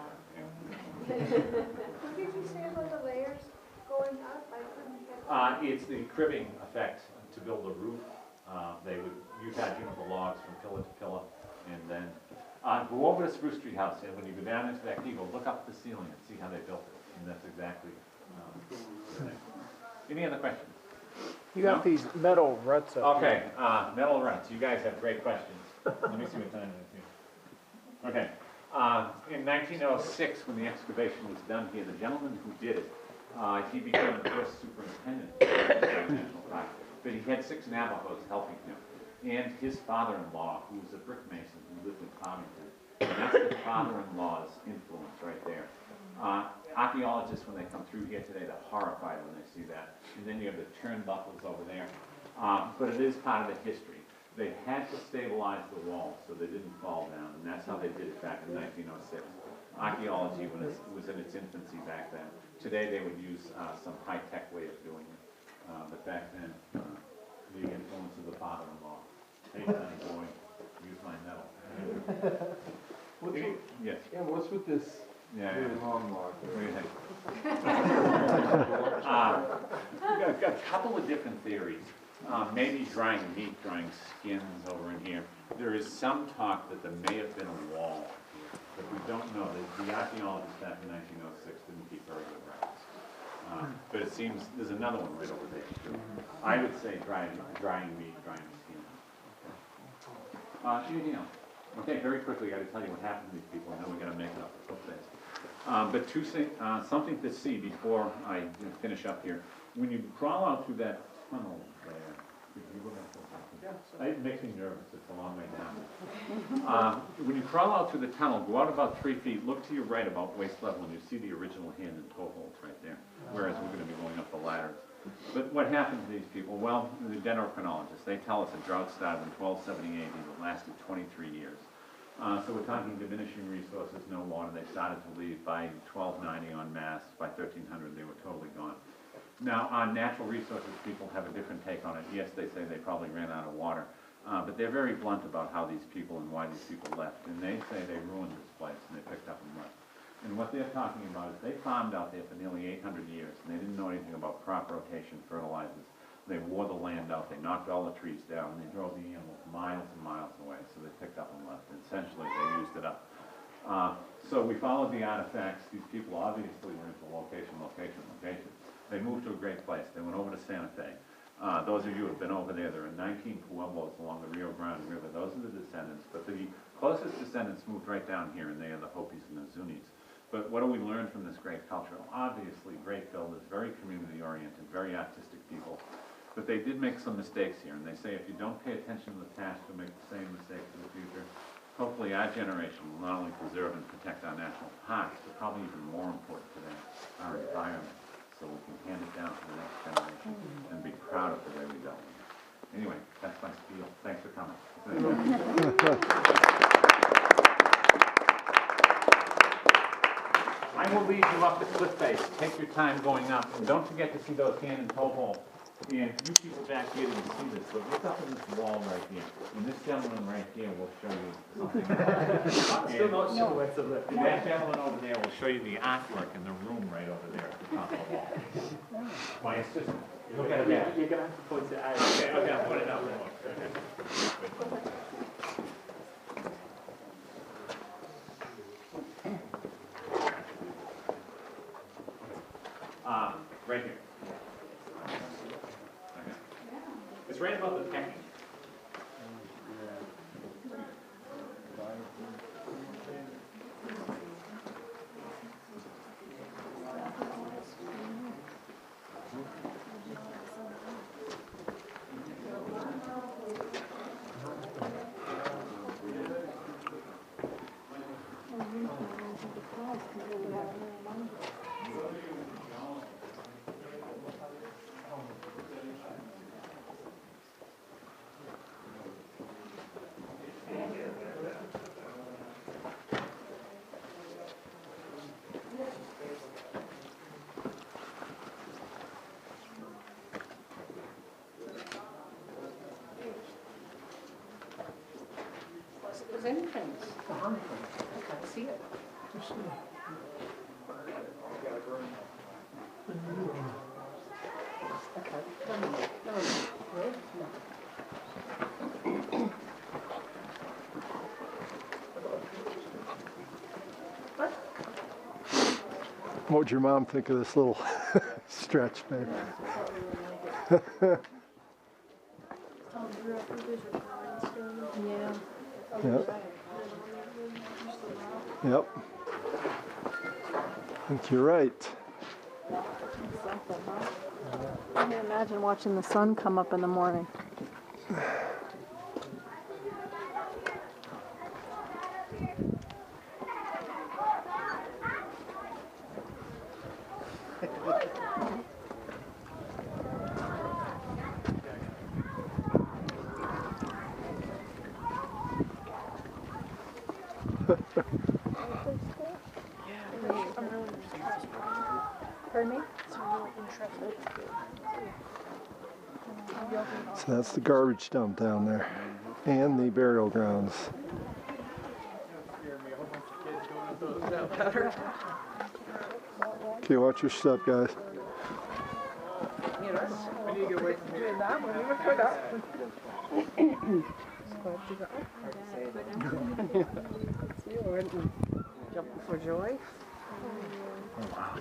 What did you say about the layers going up? I couldn't get It's the cribbing effect to build a roof. They would use juniper logs from pillar to pillar, and then go over to Spruce Street House, and when you go down into that gable, look up at the ceiling and see how they built it, and that's exactly the thing. Any other questions? You got these metal ruts up Okay, metal ruts. You guys have great questions. Let me see what time it is here. Okay. In 1906, when the excavation was done here, the gentleman who did it, he became the first superintendent of the National Park. But he had 6 Navajos helping him. And his father-in-law, who was a brick mason who lived in Farmington. And that's the father-in-law's influence right there. Archaeologists, when they come through here today, they're horrified when they see that. And then you have the turnbuckles over there. But it is part of the history. They had to stabilize the walls so they didn't fall down, and that's how they did it back in 1906. Archaeology was in its infancy back then. Today they would use some high-tech way of doing it. But back then, the influence of the father-in-law. Hey, son, boy, use my metal. Yes? Yeah, what's with this really long log? What do you think? We've got a couple of different theories. Maybe drying meat, drying skins over in here. There is some talk that there may have been a wall here, but we don't know. The archaeologists back in 1906 didn't keep very good records. But it seems there's another one right over there too. I would say drying meat, drying skin. Anything else? Okay, very quickly, I got to tell you what happened to these people, and then we got to make it up for but something to see before I finish up here. When you crawl out through that tunnel there, it makes me nervous. It's a long way down. When you crawl out through the tunnel, go out about 3 feet, look to your right about waist level, and you see the original hand and toe holds right there, whereas we're going to be going up the ladders. But what happened to these people? Well, the dendrochronologists, they tell us a drought started in 1270 AD that lasted 23 years. So we're talking diminishing resources, no water. They started to leave by 1290 en masse. By 1300, they were totally gone. Now, on natural resources, people have a different take on it. Yes, they say they probably ran out of water, but they're very blunt about how these people and why these people left. And they say they ruined this place, and they picked up and left. And what they're talking about is they farmed out there for nearly 800 years, and they didn't know anything about crop rotation, fertilizers. They wore the land out. They knocked all the trees down, and they drove the animals miles and miles away. So they picked up and left. And essentially, they used it up. So we followed the artifacts. These people obviously were into location. They moved to a great place. They went over to Santa Fe. Those of you who have been over there, there are 19 pueblos along the Rio Grande River. Those are the descendants. But the closest descendants moved right down here, and they are the Hopis and the Zunis. But what do we learn from this great culture? Obviously, great builders, very community-oriented, very artistic people. But they did make some mistakes here, and they say if you don't pay attention to the past, you'll make the same mistakes in the future. Hopefully our generation will not only preserve and protect our national parks, but probably even more important today, our environment, so we can hand it down to the next generation and be proud of the way we dealt with it. Anyway, that's my spiel. Thanks for coming. I will lead you up the cliff face. Take your time going up, and don't forget to see those hand and toe holes. And you people back here didn't see this, but look up in this wall right here. And this gentleman right here will show you something. I'm still not sure what's of it. That gentleman over there will show you the artwork in the room right over there at the top of it. My assistant. Look at it there. You're going to have to point it out. Okay, I'll put it up. Right here. It's right above the pecking. entrance? I can't see it. Okay. What would your mom think of this little stretch, babe? Yeah. Yep. Yep. I think you're right. I can imagine watching the sun come up in the morning. Pardon me? So that's the garbage dump down there, and the burial grounds. Okay, watch your step, guys. Jumping for joy. Oh, wow.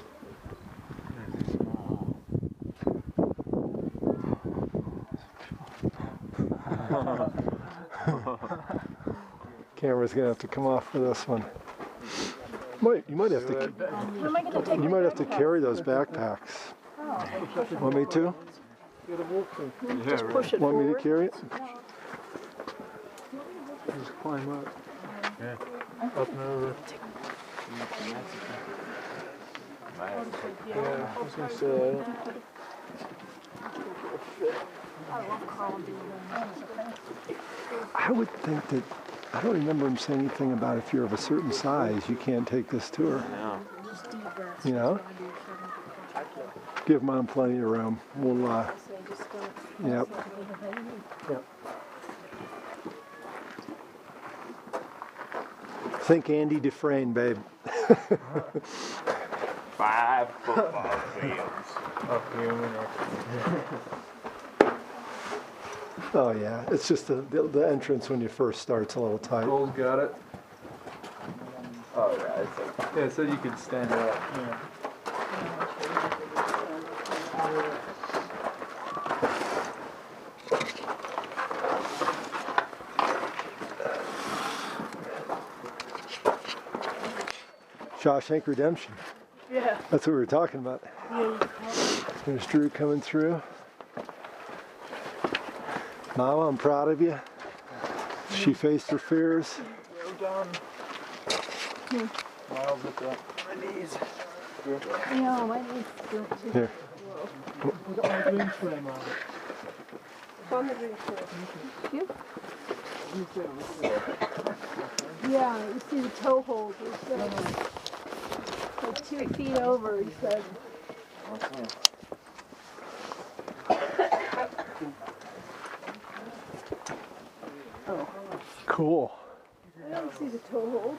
Camera's gonna have to come off for this one. You might have to. Where am I going to take You might have to carry those backpacks. Want me to? Just push it Want me to forward? carry it? Just climb up. Up and over. Yeah, I was gonna say. I would think that. I don't remember him saying anything about if you're of a certain size, you can't take this tour. No. You know? Give Mom plenty of room. We'll, yep. Yep. Think Andy Dufresne, babe. 5 football fields. Oh yeah, it's just the entrance when you first start's a little tight. Cole's got it. Oh yeah, it said you could stand up. Yeah. Shawshank Redemption. Yeah. That's what we were talking about. There's Drew coming through. Mama, I'm proud of you. She faced her fears. Well done. Miles at my knees. Yeah, my knees don't too. Here. We got my green frame on it. It's on the green floor. You? Yeah, you see the toe hold. Like 2 feet over, he said. Oh. Cool. I don't see the toe hold.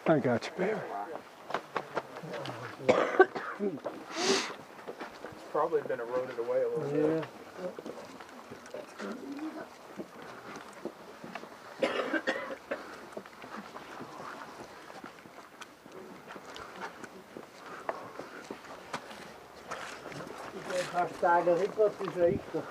I got you, babe. It's probably been eroded away a little bit. Hashtag het wat is zeker.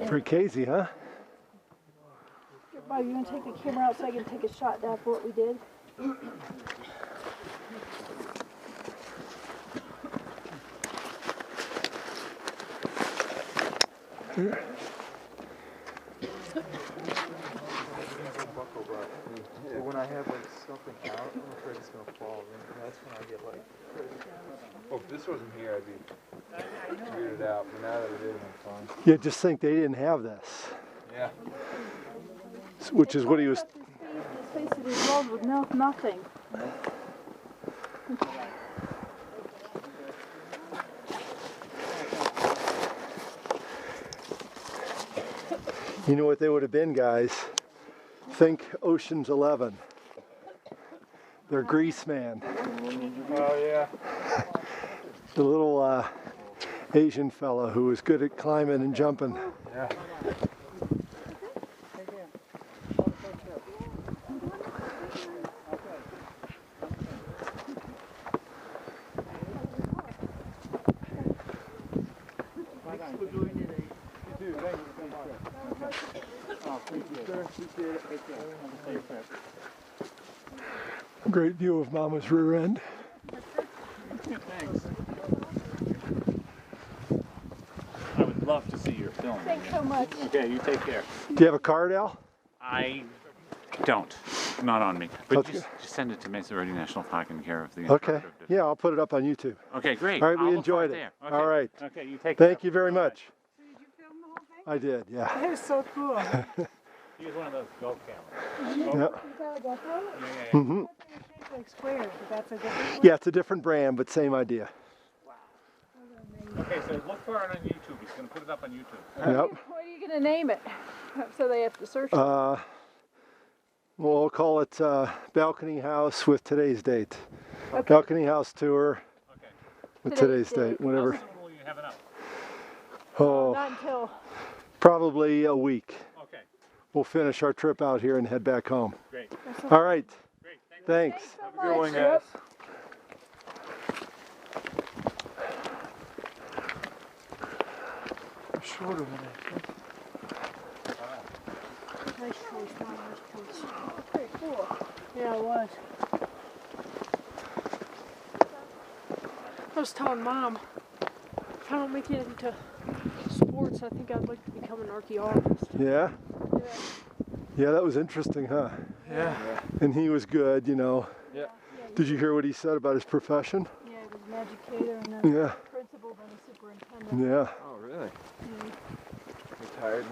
Pretty crazy, huh? Bob, you want to take the camera out so I can take a shot down for what we did? Here. But when I have like something out, I'm afraid it's gonna fall. And that's when I get like crazy. Oh, if this wasn't here, I'd be weirded out. But now that it is, I'm fine. Yeah, just think they didn't have this. Yeah. Which is what he was. His face that he's rolled with nothing. You know what they would have been, guys? Think Ocean's 11. They're Grease Man. Oh yeah. The little Asian fella who was good at climbing and jumping. Yeah. Great view of Mama's rear end. Thanks. I would love to see your film. Thanks so much. Okay, you take care. Do you have a card, Al? I don't. Not on me. But Okay. just send it to Mesa Verde National Park in care of the Okay. instructor. Yeah, I'll put it up on YouTube. Okay, great. All right, I'll we look for enjoyed it. there. Okay. All right. Okay, you take care. Thank you very much. So did you film the whole thing? I did, yeah. That is so cool. Use one of those Go cameras. Yep. Is that a GoPro? Mm-hmm. It's like square, but that's a different one? Yeah, it's a different brand, but same idea. Okay, so look for it on YouTube. He's going to put it up on YouTube. Yep. What are you going to name it? So they have to search it. We'll call it Balcony House with today's date. Okay. Balcony House Tour Okay. with Today's today's date, whatever. How soon will you have it up? Oh, Not until. probably a week. Okay, We'll finish our trip out here and head back home. great. All right. Great. Thanks. So Have a good one, much. guys. Shorter than I think. Nice choice, Mom, nice choice. Pretty cool. Yeah, it was. I was telling Mom, if I don't make it into sports, I think I'd like to become an archaeologist. Yeah? Yeah, that was interesting, huh? Yeah. And he was good, you know. Yeah. Did you hear what he said about his profession? Yeah, he was an educator and then Yeah. principal, then a superintendent. Yeah. Oh really? Retired.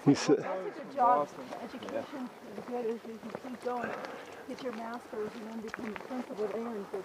He said, That's a good job. Education is good if you can keep going. Get your master's and then become a principal there and good.